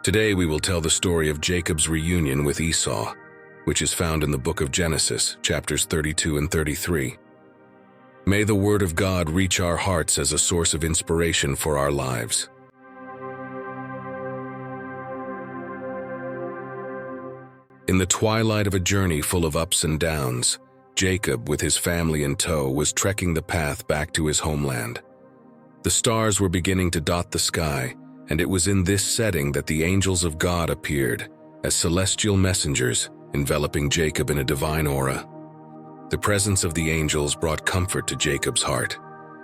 Today we will tell the story of Jacob's reunion with Esau, which is found in the book of Genesis, chapters 32 and 33. May the word of God reach our hearts as a source of inspiration for our lives. In the twilight of a journey full of ups and downs, Jacob, with his family in tow, was trekking the path back to his homeland. The stars were beginning to dot the sky, and it was in this setting that the angels of God appeared, as celestial messengers, enveloping Jacob in a divine aura. The presence of the angels brought comfort to Jacob's heart,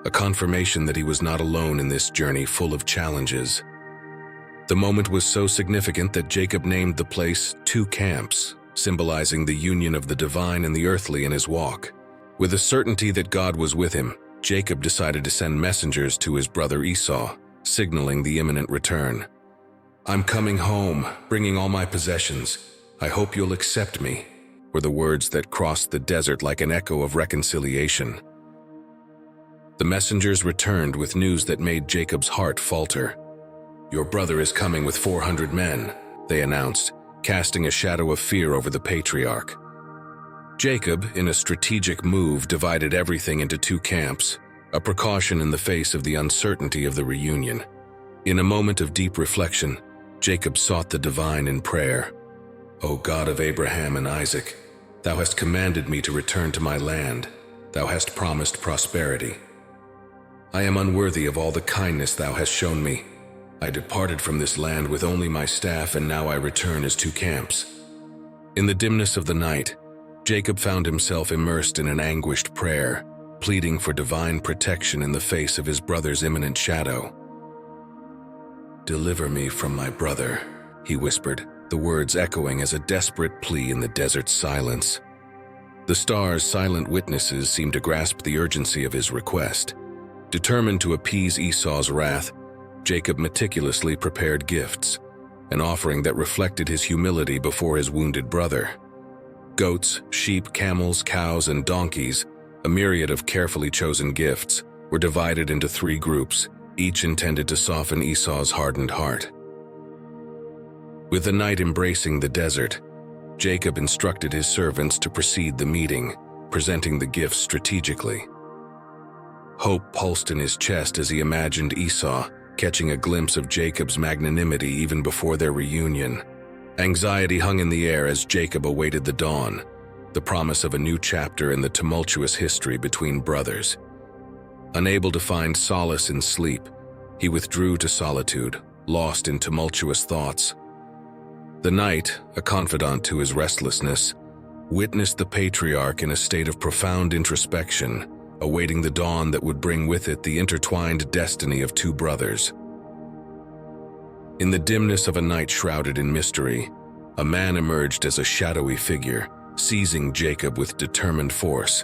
a confirmation that he was not alone in this journey full of challenges. The moment was so significant that Jacob named the place Two Camps, symbolizing the union of the divine and the earthly in his walk. With the certainty that God was with him, Jacob decided to send messengers to his brother Esau, signaling the imminent return. "I'm coming home, bringing all my possessions. I hope you'll accept me," were the words that crossed the desert like an echo of reconciliation. The messengers returned with news that made Jacob's heart falter. "Your brother is coming with 400 men," they announced, casting a shadow of fear over the patriarch. Jacob, in a strategic move, divided everything into two camps, a precaution in the face of the uncertainty of the reunion. In a moment of deep reflection, Jacob sought the divine in prayer. "O God of Abraham and Isaac, thou hast commanded me to return to my land. Thou hast promised prosperity. I am unworthy of all the kindness thou hast shown me. I departed from this land with only my staff, and now I return as two camps." In the dimness of the night, Jacob found himself immersed in an anguished prayer, pleading for divine protection in the face of his brother's imminent shadow. "Deliver me from my brother," he whispered, the words echoing as a desperate plea in the desert's silence. The stars, silent witnesses, seemed to grasp the urgency of his request. Determined to appease Esau's wrath, Jacob meticulously prepared gifts, an offering that reflected his humility before his wounded brother. Goats, sheep, camels, cows, and donkeys, a myriad of carefully chosen gifts, were divided into three groups, each intended to soften Esau's hardened heart. With the night embracing the desert, Jacob instructed his servants to precede the meeting, presenting the gifts strategically. Hope pulsed in his chest as he imagined Esau catching a glimpse of Jacob's magnanimity even before their reunion. Anxiety hung in the air as Jacob awaited the dawn, the promise of a new chapter in the tumultuous history between brothers. Unable to find solace in sleep, he withdrew to solitude, lost in tumultuous thoughts. The night, a confidant to his restlessness, witnessed the patriarch in a state of profound introspection, awaiting the dawn that would bring with it the intertwined destiny of two brothers. In the dimness of a night shrouded in mystery, a man emerged as a shadowy figure, seizing Jacob with determined force.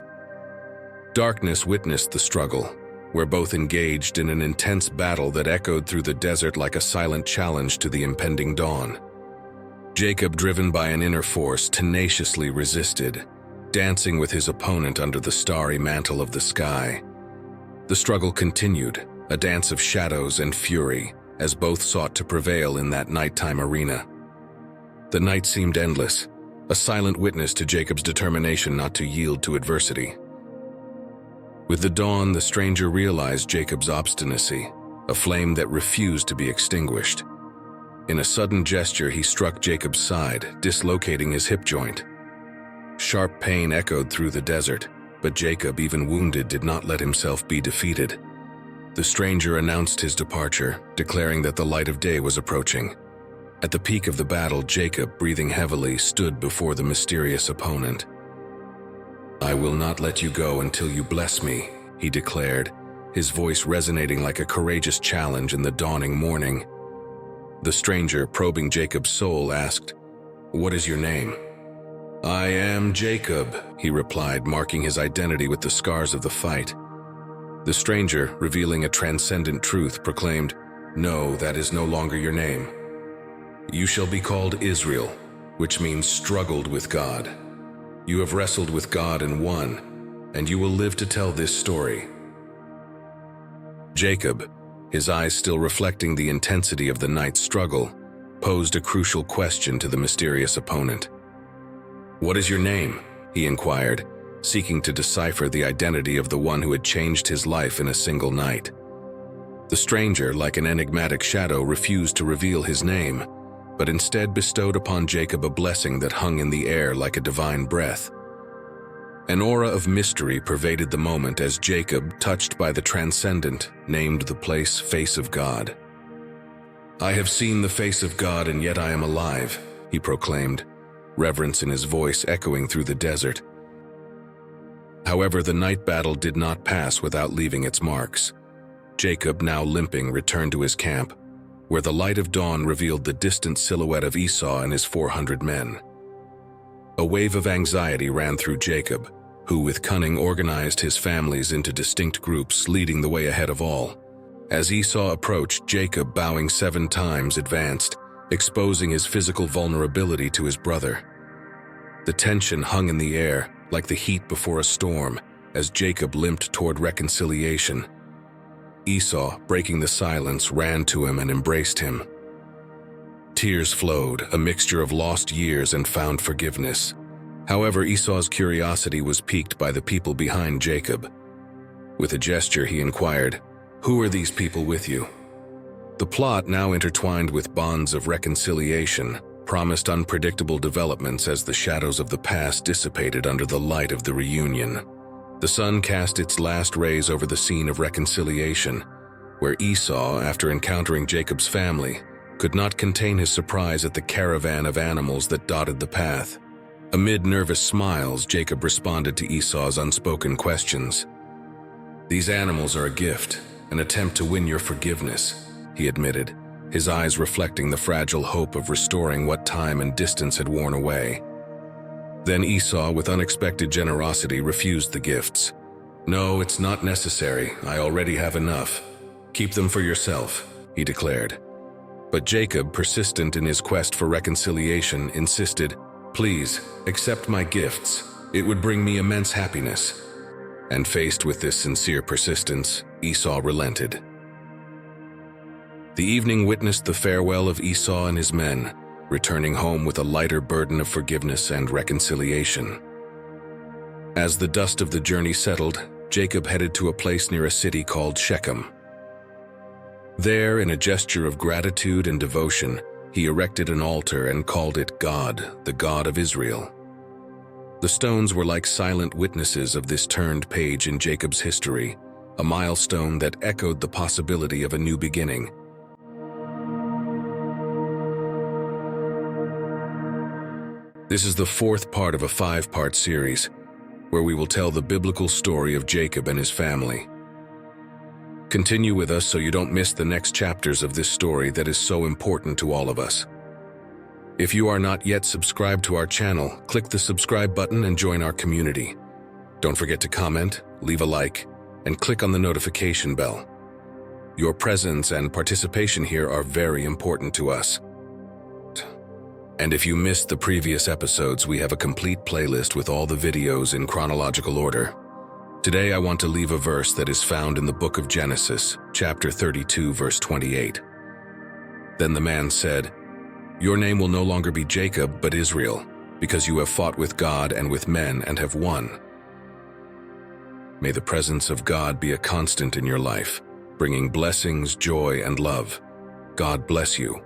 Darkness witnessed the struggle, where both engaged in an intense battle that echoed through the desert like a silent challenge to the impending dawn. Jacob, driven by an inner force, tenaciously resisted, dancing with his opponent under the starry mantle of the sky. The struggle continued, a dance of shadows and fury, as both sought to prevail in that nighttime arena. The night seemed endless, a silent witness to Jacob's determination not to yield to adversity. With the dawn, the stranger realized Jacob's obstinacy, a flame that refused to be extinguished. In a sudden gesture, he struck Jacob's side, dislocating his hip joint. Sharp pain echoed through the desert, but Jacob, even wounded, did not let himself be defeated. The stranger announced his departure, declaring that the light of day was approaching. At the peak of the battle, Jacob, breathing heavily, stood before the mysterious opponent. "I will not let you go until you bless me," he declared, his voice resonating like a courageous challenge in the dawning morning. The stranger, probing Jacob's soul, asked, "What is your name?" "I am Jacob," he replied, marking his identity with the scars of the fight. The stranger, revealing a transcendent truth, proclaimed, "No, that is no longer your name. You shall be called Israel, which means struggled with God. You have wrestled with God and won, and you will live to tell this story." Jacob, his eyes still reflecting the intensity of the night's struggle, posed a crucial question to the mysterious opponent. "What is your name?" he inquired, seeking to decipher the identity of the one who had changed his life in a single night. The stranger, like an enigmatic shadow, refused to reveal his name, but instead bestowed upon Jacob a blessing that hung in the air like a divine breath. An aura of mystery pervaded the moment as Jacob, touched by the transcendent, named the place Face of God. "I have seen the face of God, and yet I am alive," he proclaimed, reverence in his voice echoing through the desert. However, the night battle did not pass without leaving its marks. Jacob, now limping, returned to his camp, where the light of dawn revealed the distant silhouette of Esau and his 400 men. A wave of anxiety ran through Jacob, who with cunning organized his families into distinct groups, leading the way ahead of all. As Esau approached, Jacob, bowing 7 times, advanced, exposing his physical vulnerability to his brother. The tension hung in the air, like the heat before a storm, as Jacob limped toward reconciliation. Esau, breaking the silence, ran to him and embraced him. Tears flowed, a mixture of lost years and found forgiveness. However, Esau's curiosity was piqued by the people behind Jacob. With a gesture, he inquired, "Who are these people with you?" The plot, now intertwined with bonds of reconciliation, promised unpredictable developments as the shadows of the past dissipated under the light of the reunion. The sun cast its last rays over the scene of reconciliation, where Esau, after encountering Jacob's family, could not contain his surprise at the caravan of animals that dotted the path. Amid nervous smiles, Jacob responded to Esau's unspoken questions. "These animals are a gift, an attempt to win your forgiveness," he admitted, his eyes reflecting the fragile hope of restoring what time and distance had worn away. Then Esau, with unexpected generosity, refused the gifts. "No, it's not necessary. I already have enough. Keep them for yourself," he declared. But Jacob, persistent in his quest for reconciliation, insisted, "Please, accept my gifts. It would bring me immense happiness." And faced with this sincere persistence, Esau relented. The evening witnessed the farewell of Esau and his men, returning home with a lighter burden of forgiveness and reconciliation. As the dust of the journey settled, Jacob headed to a place near a city called Shechem. There, in a gesture of gratitude and devotion, he erected an altar and called it God, the God of Israel. The stones were like silent witnesses of this turned page in Jacob's history, a milestone that echoed the possibility of a new beginning. This is the 4th part of a 5-part series, where we will tell the biblical story of Jacob and his family. Continue with us so you don't miss the next chapters of this story that is so important to all of us. If you are not yet subscribed to our channel, click the subscribe button and join our community. Don't forget to comment, leave a like, and click on the notification bell. Your presence and participation here are very important to us. And if you missed the previous episodes, we have a complete playlist with all the videos in chronological order. Today I want to leave a verse that is found in the book of Genesis, chapter 32, verse 28. Then the man said, "Your name will no longer be Jacob, but Israel, because you have fought with God and with men and have won." May the presence of God be a constant in your life, bringing blessings, joy, and love. God bless you.